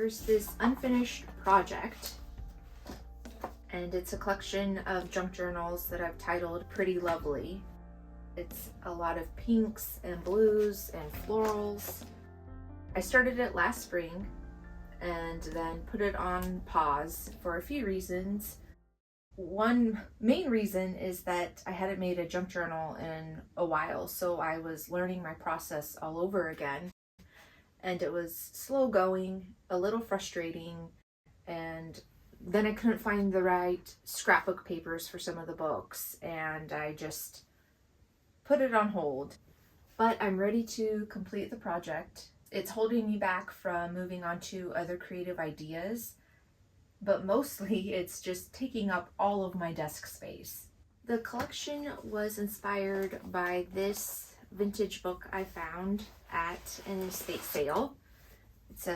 there's this unfinished project, and it's a collection of junk journals that I've titled Pretty Lovely. It's a lot of pinks and blues and florals. I started it last spring and then put it on pause for a few reasons. One main reason is that I hadn't made a junk journal in a while, so I was learning my process all over again. And it was slow going, a little frustrating, and then I couldn't find the right scrapbook papers for some of the books, and I just put it on hold. But I'm ready to complete the project. It's holding me back from moving on to other creative ideas, but mostly it's just taking up all of my desk space. The collection was inspired by this vintage book I found at an estate sale. It's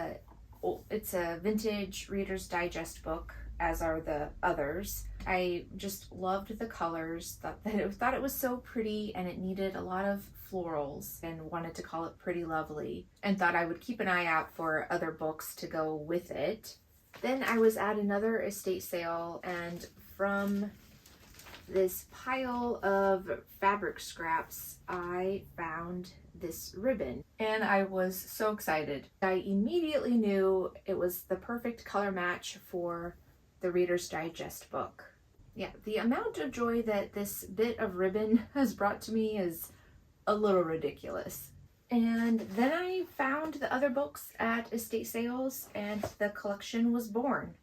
a vintage Reader's Digest book, as are the others. I just loved the colors, thought it was so pretty, and it needed a lot of florals, and wanted to call it Pretty Lovely, and thought I would keep an eye out for other books to go with it. Then I was at another estate sale, and from this pile of fabric scraps, I found this ribbon, and I was so excited. I immediately knew it was the perfect color match for the Reader's Digest book. Yeah, the amount of joy that this bit of ribbon has brought to me is a little ridiculous. And then I found the other books at estate sales, and the collection was born.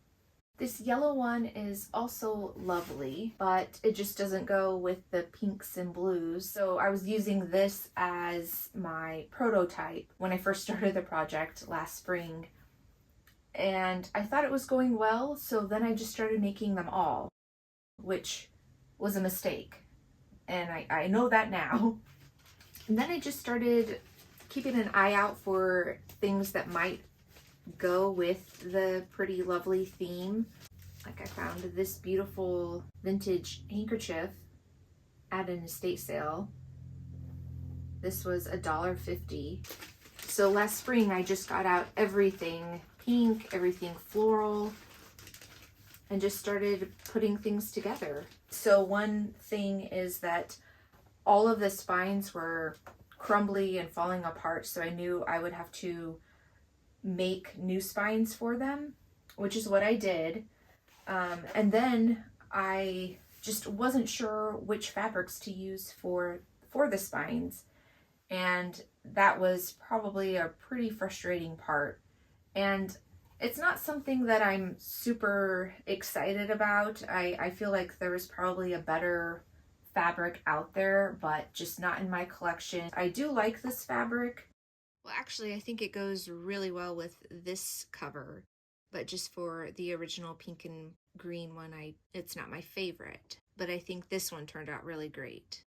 This yellow one is also lovely, but it just doesn't go with the pinks and blues. So I was using this as my prototype when I first started the project last spring. And I thought it was going well, so then I just started making them all, which was a mistake. And I know that now. And then I just started keeping an eye out for things that might go with the Pretty Lovely theme. Like I found this beautiful vintage handkerchief at an estate sale. This was $1.50. So last spring I just got out everything pink, everything floral, and just started putting things together. So one thing is that all of the spines were crumbly and falling apart, so I knew I would have to make new spines for them, which is what I did. And then I just wasn't sure which fabrics to use for the spines, and that was probably a pretty frustrating part. And it's not something that I'm super excited about. I feel like there was probably a better fabric out there, but just not in my collection. I do like this fabric. Well, actually, I think it goes really well with this cover, but just for the original pink and green one, it's not my favorite. But I think this one turned out really great.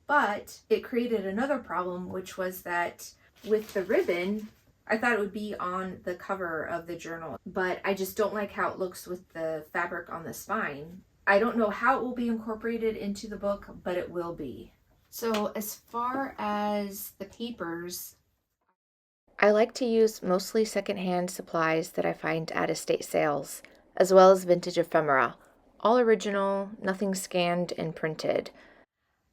But it created another problem, which was that with the ribbon, I thought it would be on the cover of the journal, but I just don't like how it looks with the fabric on the spine. I don't know how it will be incorporated into the book, but it will be. So as far as the papers, I like to use mostly secondhand supplies that I find at estate sales, as well as vintage ephemera. All original, nothing scanned and printed.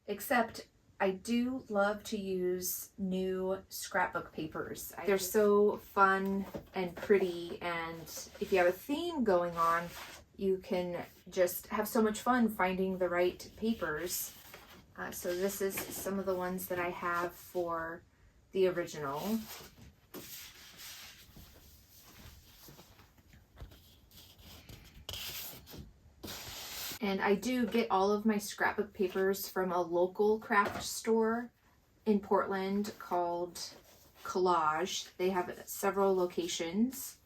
Except I do love to use new scrapbook papers. They're so fun and pretty, and if you have a theme going on, you can just have so much fun finding the right papers. So this is some of the ones that I have for the original. And I do get all of my scrapbook papers from a local craft store in Portland called Collage. They have several locations.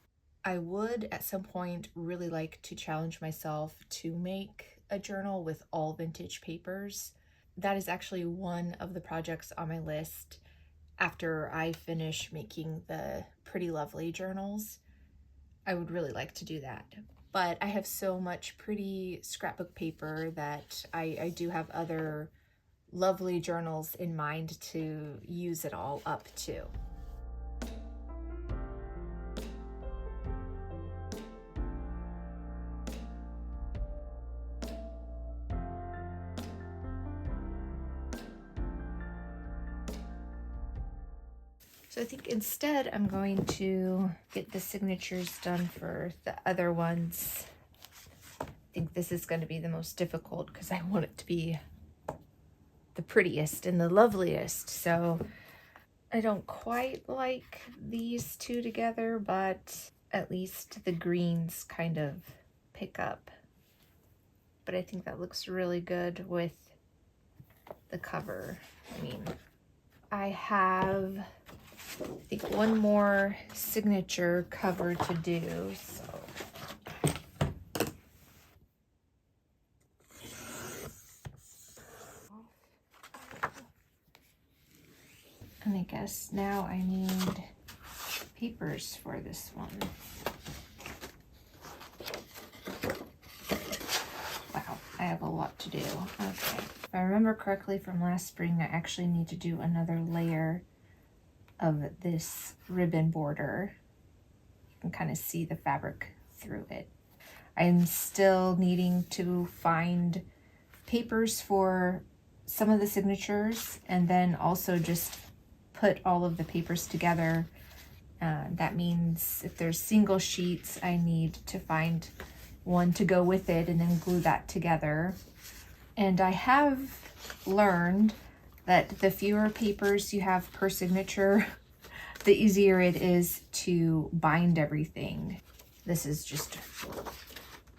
I would at some point really like to challenge myself to make a journal with all vintage papers. That is actually one of the projects on my list after I finish making the Pretty Lovely journals. I would really like to do that. But I have so much pretty scrapbook paper that I do have other lovely journals in mind to use it all up to. So I think instead I'm going to get the signatures done for the other ones. I think this is going to be the most difficult because I want it to be the prettiest and the loveliest. So I don't quite like these two together, but at least the greens kind of pick up. But I think that looks really good with the cover. I mean, I have, I think, one more signature cover to do, so. And I guess now I need papers for this one. Wow, I have a lot to do. Okay. If I remember correctly from last spring, I actually need to do another layer of this ribbon border. You can kind of see the fabric through it. I'm still needing to find papers for some of the signatures and then also just put all of the papers together. That means if there's single sheets, I need to find one to go with it and then glue that together. And I have learned that the fewer papers you have per signature, the easier it is to bind everything. This is just,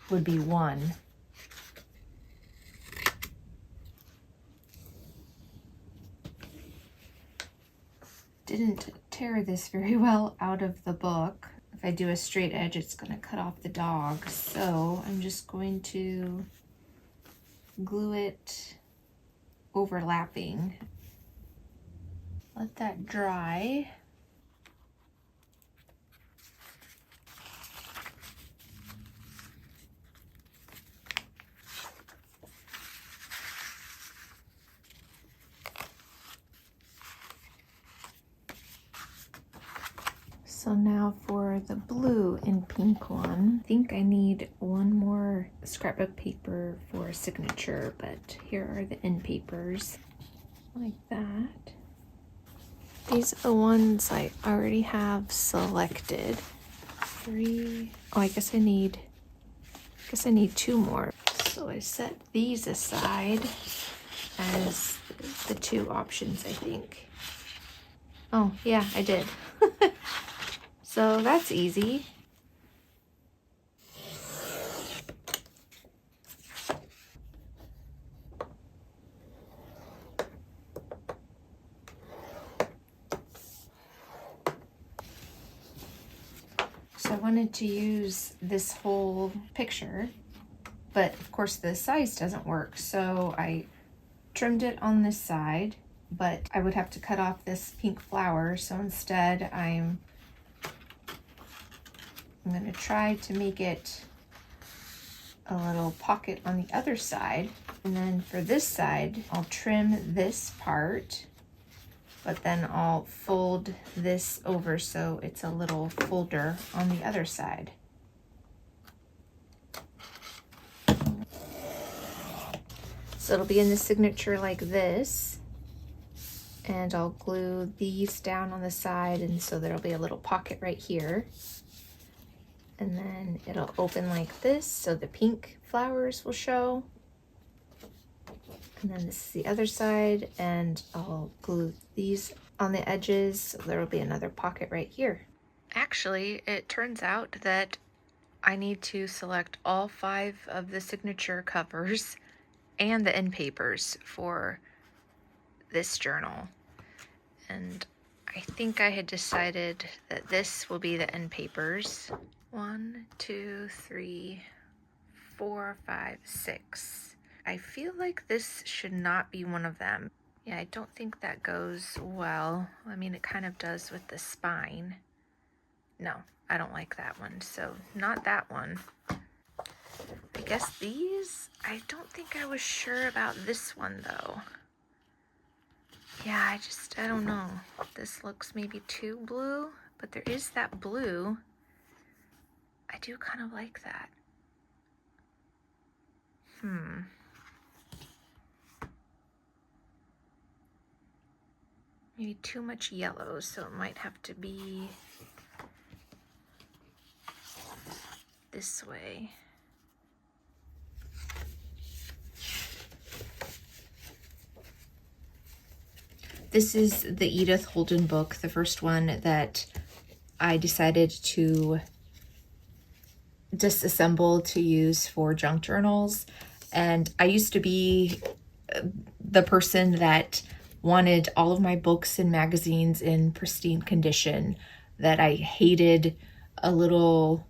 would be one. Didn't tear this very well out of the book. If I do a straight edge, it's going to cut off the dog. So I'm just going to glue it overlapping. Let that dry. So now for the blue and pink one, I think I need one more scrapbook paper for a signature, but here are the end papers, like that. These are the ones I already have selected. 3, oh, I guess I need two more. So I set these aside as the 2 options, I think. Oh, yeah, I did. So that's easy. So I wanted to use this whole picture, but of course the size doesn't work. So I trimmed it on this side, but I would have to cut off this pink flower. So instead I'm going to try to make it a little pocket on the other side. And then for this side, I'll trim this part, but then I'll fold this over so it's a little folder on the other side. So it'll be in the signature like this. And I'll glue these down on the side, and so there'll be a little pocket right here. And then it'll open like this, so the pink flowers will show. And then this is the other side, and I'll glue these on the edges, so there'll be another pocket right here. Actually, it turns out that I need to select all 5 of the signature covers and the end papers for this journal. And I think I had decided that this will be the end papers. 1, 2, 3, 4, 5, 6. I feel like this should not be one of them. Yeah, I don't think that goes well. I mean, it kind of does with the spine. No, I don't like that one, so not that one. I guess these, I don't think I was sure about this one though. Yeah, I don't know. This looks maybe too blue, but there is that blue. I do kind of like that. maybe too much yellow, so it might have to be this way. This is the Edith Holden book, the first one that I decided to disassemble to use for junk journals. And I used to be the person that wanted all of my books and magazines in pristine condition, that I hated a little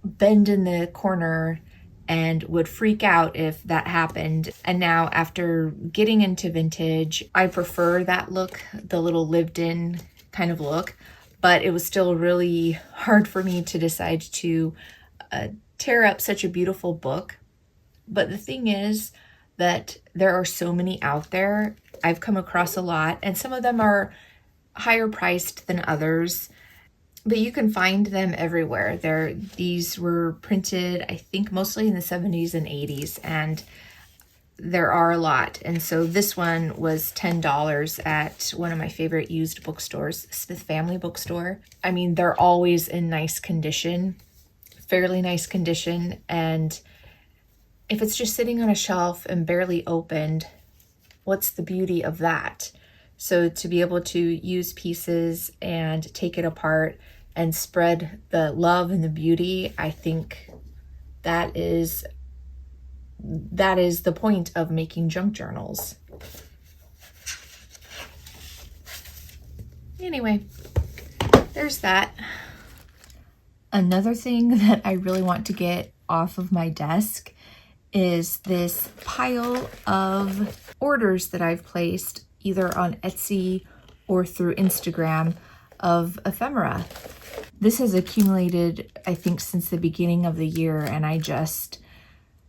bend in the corner and would freak out if that happened. And now, after getting into vintage, I prefer that look, the little lived in kind of look, but it was still really hard for me to decide to tear up such a beautiful book. But the thing is that there are so many out there. I've come across a lot, and some of them are higher priced than others, but you can find them everywhere. These were printed, I think, mostly in the 70s and 80s, and there are a lot. And so this one was $10 at one of my favorite used bookstores, Smith Family Bookstore. I mean, they're always in nice condition, fairly nice condition, and if it's just sitting on a shelf and barely opened, what's the beauty of that? So to be able to use pieces and take it apart and spread the love and the beauty, I think that is the point of making junk journals. Anyway, there's that. Another thing that I really want to get off of my desk is this pile of orders that I've placed either on Etsy or through Instagram of ephemera. This has accumulated, I think, since the beginning of the year, and I just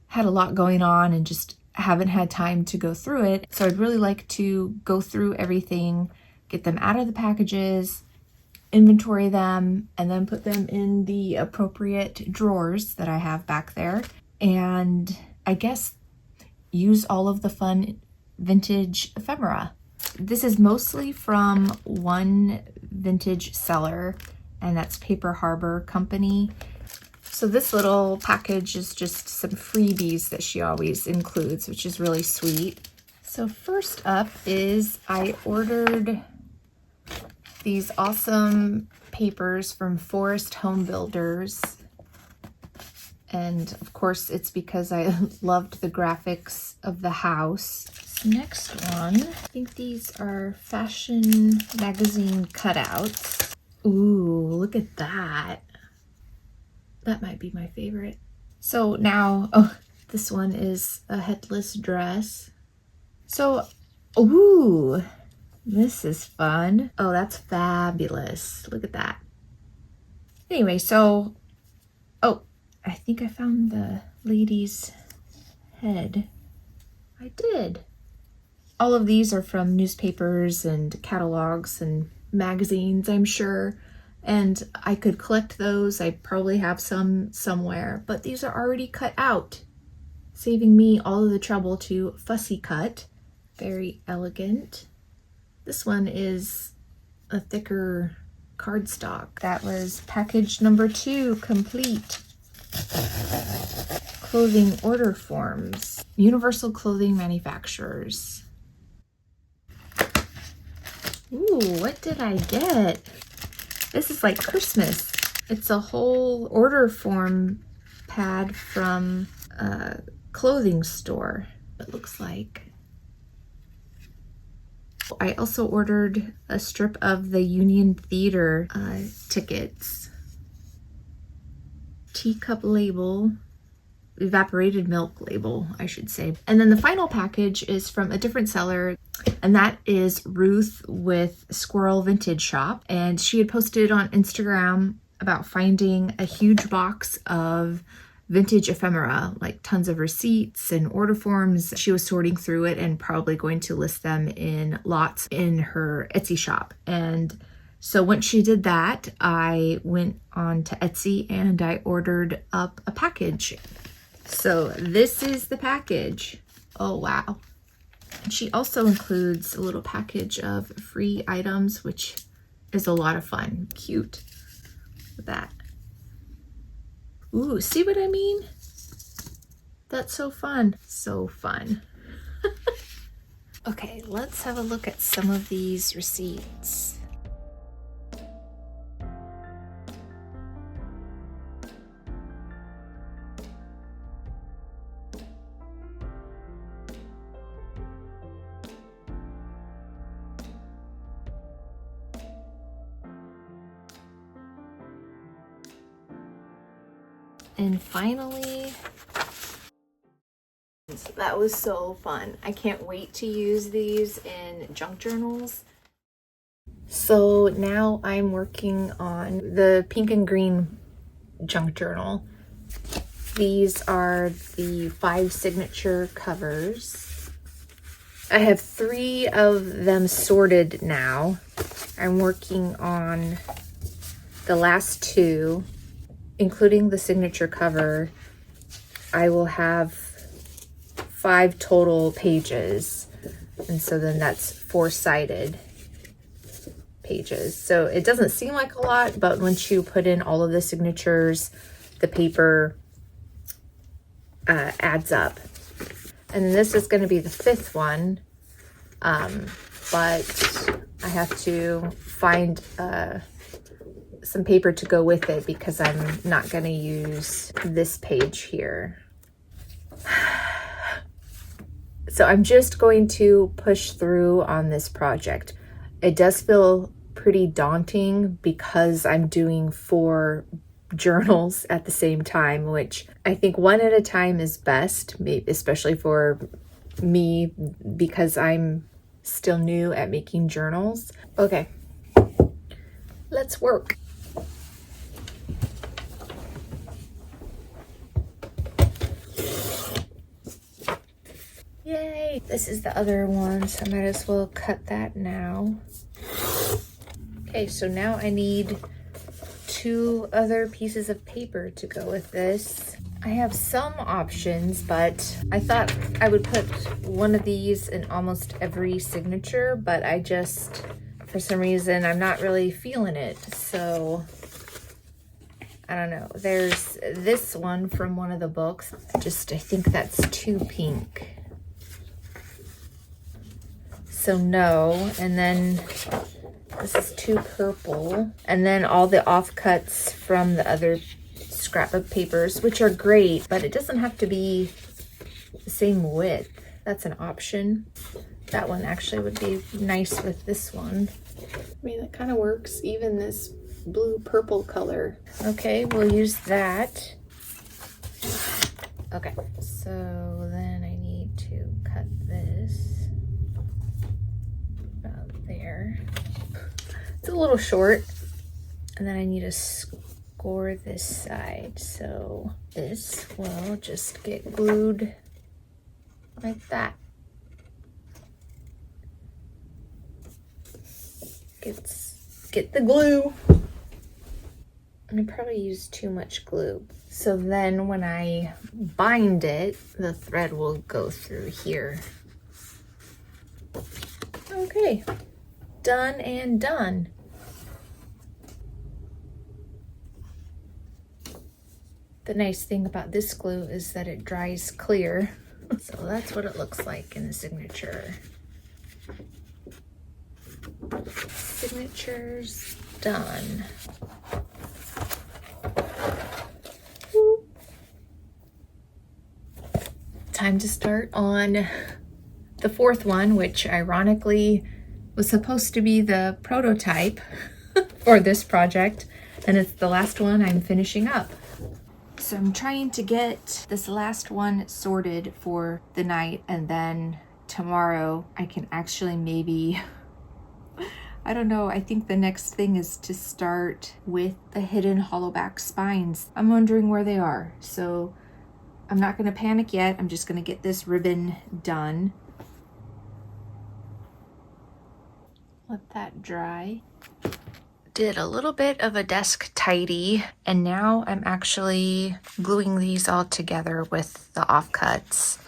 had a lot going on and just haven't had time to go through it. So I'd really like to go through everything, get them out of the packages, inventory them, and then put them in the appropriate drawers that I have back there. And I guess use all of the fun vintage ephemera. This is mostly from one vintage seller, and that's Paper Harbor Company. So this little package is just some freebies that she always includes, which is really sweet. So first up is I ordered these awesome papers from Forest Home Builders. And of course, it's because I loved the graphics of the house. This next one, I think these are fashion magazine cutouts. Ooh, look at that. That might be my favorite. So now, oh, this one is a headless dress. So, ooh, this is fun. Oh, that's fabulous. Look at that. Anyway, so, oh, I think I found the lady's head. I did. All of these are from newspapers and catalogs and magazines, I'm sure. And I could collect those. I probably have some somewhere, but these are already cut out, saving me all of the trouble to fussy cut. Very elegant. This one is a thicker cardstock. That was package number 2 complete. Clothing order forms. Universal Clothing Manufacturers. Ooh, what did I get? This is like Christmas. It's a whole order form pad from a clothing store, it looks like. I also ordered a strip of the Union Theater tickets. Teacup label, evaporated milk label, I should say. And then the final package is from a different seller, and that is Ruth with Squirrel Vintage Shop. And she had posted on Instagram about finding a huge box of vintage ephemera, like tons of receipts and order forms. She was sorting through it and probably going to list them in lots in her Etsy shop. And so once she did that, I went on to Etsy and I ordered up a package. So this is the package. Oh, wow. And she also includes a little package of free items, which is a lot of fun. Cute with that. Ooh, see what I mean? That's so fun. So fun. Okay, let's have a look at some of these receipts. And finally, that was so fun. I can't wait to use these in junk journals. So now I'm working on the pink and green junk journal. These are the 5 signature covers. I have 3 of them sorted now. I'm working on the last 2. Including the signature cover, I will have 5 total pages. And so then that's 4-sided pages. So it doesn't seem like a lot, but once you put in all of the signatures, the paper adds up. And this is going to be the 5th one, but I have to find some paper to go with it because I'm not going to use this page here. So I'm just going to push through on this project. It does feel pretty daunting because I'm doing 4 journals at the same time, which I think one at a time is best, especially for me because I'm still new at making journals. Okay, let's work. Yay! This is the other one, so I might as well cut that now. Okay, so now I need 2 other pieces of paper to go with this. I have some options, but I thought I would put one of these in almost every signature, but I just, for some reason, I'm not really feeling it, so I don't know. There's this one from one of the books. I think that's too pink. So no, and then this is too purple. And then all the offcuts from the other scrapbook papers, which are great, but it doesn't have to be the same width. That's an option. That one actually would be nice with this one. I mean, it kind of works, even this blue purple color. Okay, we'll use that. Okay, so then I need to cut this about there. It's a little short, and then I need to score this side, so this will just get glued like that. Get the glue. I probably used too much glue. So then when I bind it, the thread will go through here. Okay, done and done. The nice thing about this glue is that it dries clear. So that's what it looks like in the signature. Signatures done. Time to start on the 4th one, which ironically was supposed to be the prototype for this project, and it's the last one I'm finishing up. So I'm trying to get this last one sorted for the night, and then tomorrow I can actually maybe, I don't know, I think the next thing is to start with the hidden hollowback spines. I'm wondering where they are, so I'm not going to panic yet. I'm just going to get this ribbon done. Let that dry. Did a little bit of a desk tidy, and now I'm actually gluing these all together with the offcuts.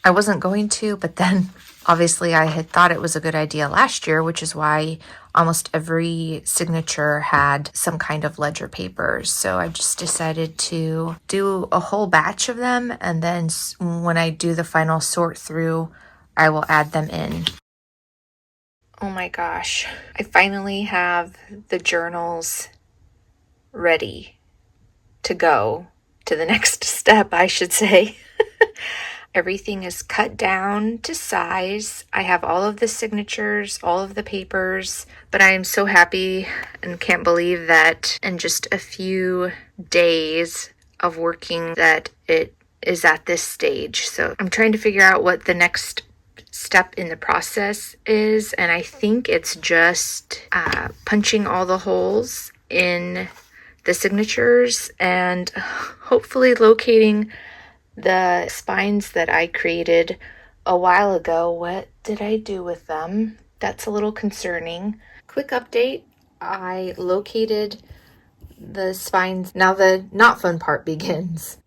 I wasn't going to, but then obviously I had thought it was a good idea last year, which is why almost every signature had some kind of ledger papers. So I just decided to do a whole batch of them, and then when I do the final sort through, I will add them in. Oh my gosh, I finally have the journals ready to go to the next step, I should say. Everything is cut down to size. I have all of the signatures, all of the papers, but I am so happy and can't believe that in just a few days of working that it is at this stage. So I'm trying to figure out what the next step in the process is, and I think it's just punching all the holes in the signatures and hopefully locating the spines that I created a while ago. What did I do with them? That's a little concerning. Quick update, I located the spines. Now the not fun part begins.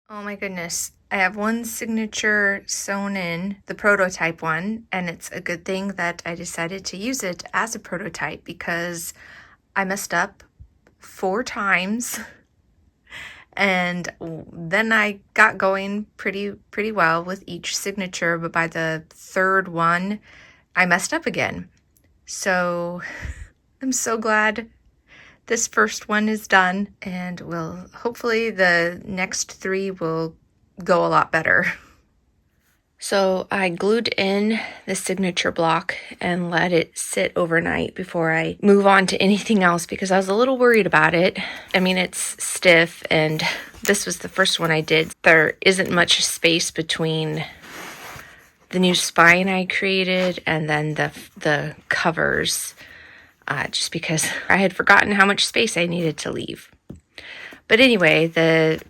Oh my goodness. I have one signature sewn in, the prototype one, and it's a good thing that I decided to use it as a prototype because I messed up 4 times. And then I got going pretty well with each signature, but by the 3rd one, I messed up again. So I'm so glad this first one is done, and hopefully the next 3 will go a lot better. So I glued in the signature block and let it sit overnight before I move on to anything else because I was a little worried about it. I mean, it's stiff, and this was the first one I did. There isn't much space between the new spine I created and then the covers, just because I had forgotten how much space I needed to leave. But anyway, the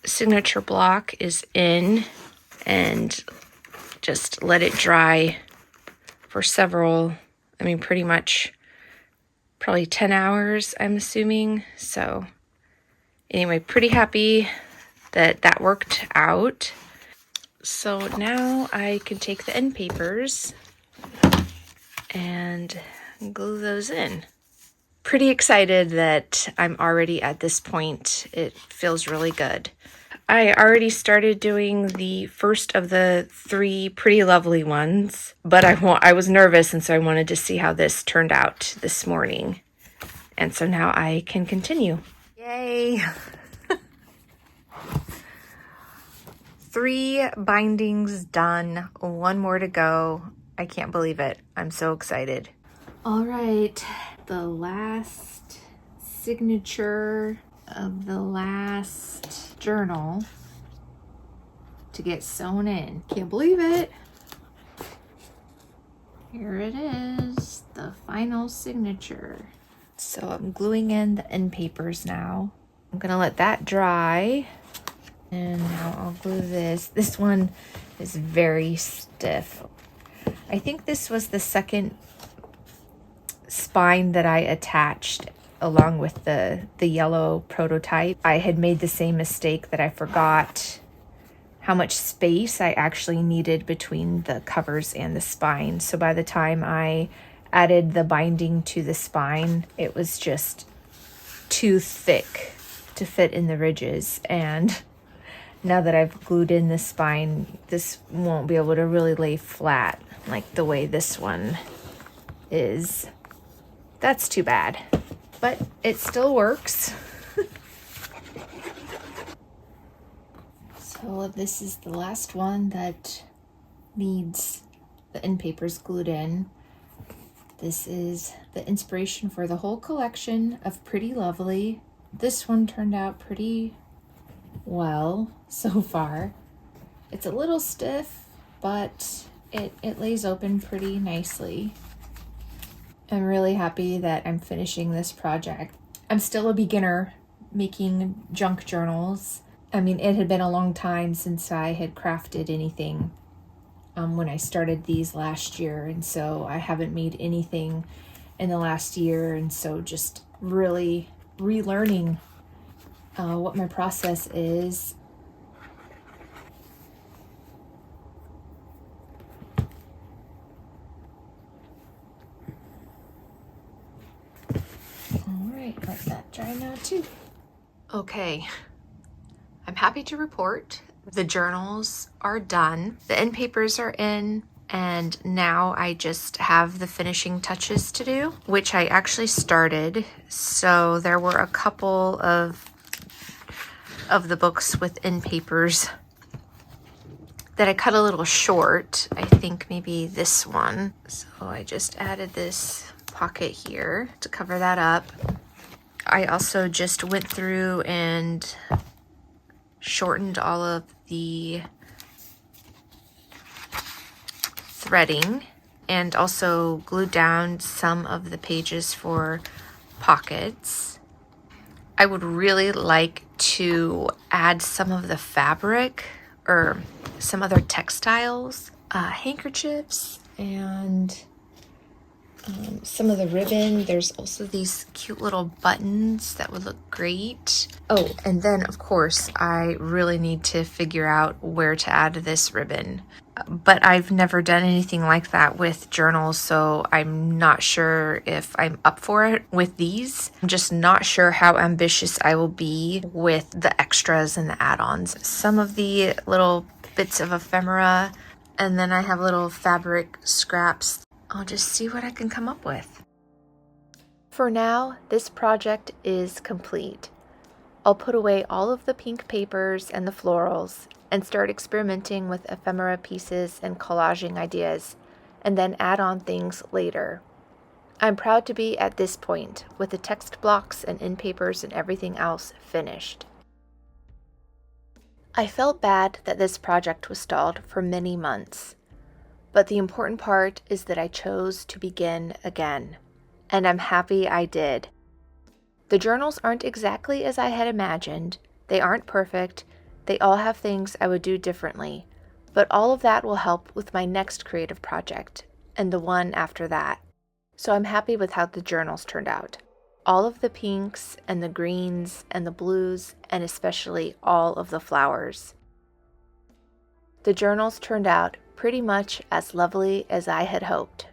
signature block is in, and just let it dry for pretty much probably 10 hours, I'm assuming. So anyway, pretty happy that that worked out. So now I can take the end papers and glue those in. Pretty excited that I'm already at this point. It feels really good. I already started doing the first of the 3 pretty lovely ones, but I was nervous, and so I wanted to see how this turned out this morning. And so now I can continue. Yay! 3 bindings done, 1 more to go. I can't believe it. I'm so excited. All right, the last signature of the last journal to get sewn in. Can't believe it. Here it is, the final signature. So I'm gluing in the end papers now. I'm gonna let that dry, and now I'll glue this. This one is very stiff. I think this was the second spine that I attached along with the yellow prototype. I had made the same mistake that I forgot how much space I actually needed between the covers and the spine. So by the time I added the binding to the spine, it was just too thick to fit in the ridges. And now that I've glued in the spine, this won't be able to really lay flat like the way this one is. That's too bad, but it still works. So this is the last one that needs the end papers glued in. This is the inspiration for the whole collection of Pretty Lovely. This one turned out pretty well so far. It's a little stiff, but it lays open pretty nicely. I'm really happy that I'm finishing this project. I'm still a beginner making junk journals. I mean, it had been a long time since I had crafted anything when I started these last year, and so I haven't made anything in the last year, and so just really relearning what my process is. Alright, let that dry now too. Okay, I'm happy to report the journals are done. The end papers are in, and now I just have the finishing touches to do, which I actually started. So there were a couple of the books with end papers that I cut a little short. I think maybe this one. So I just added this pocket here to cover that up. I also just went through and shortened all of the threading and also glued down some of the pages for pockets. I would really like to add some of the fabric or some other textiles, handkerchiefs, and some of the ribbon. There's also these cute little buttons that would look great. Oh, and then of course I really need to figure out where to add this ribbon. But I've never done anything like that with journals, so I'm not sure if I'm up for it with these. I'm just not sure how ambitious I will be with the extras and the add-ons. Some of the little bits of ephemera, and then I have little fabric scraps. I'll just see what I can come up with. For now, this project is complete. I'll put away all of the pink papers and the florals and start experimenting with ephemera pieces and collaging ideas, and then add on things later. I'm proud to be at this point, with the text blocks and end papers and everything else finished. I felt bad that this project was stalled for many months, but the important part is that I chose to begin again, and I'm happy I did. The journals aren't exactly as I had imagined. They aren't perfect. They all have things I would do differently, but all of that will help with my next creative project and the one after that. So I'm happy with how the journals turned out. All of the pinks and the greens and the blues, and especially all of the flowers. The journals turned out pretty much as lovely as I had hoped.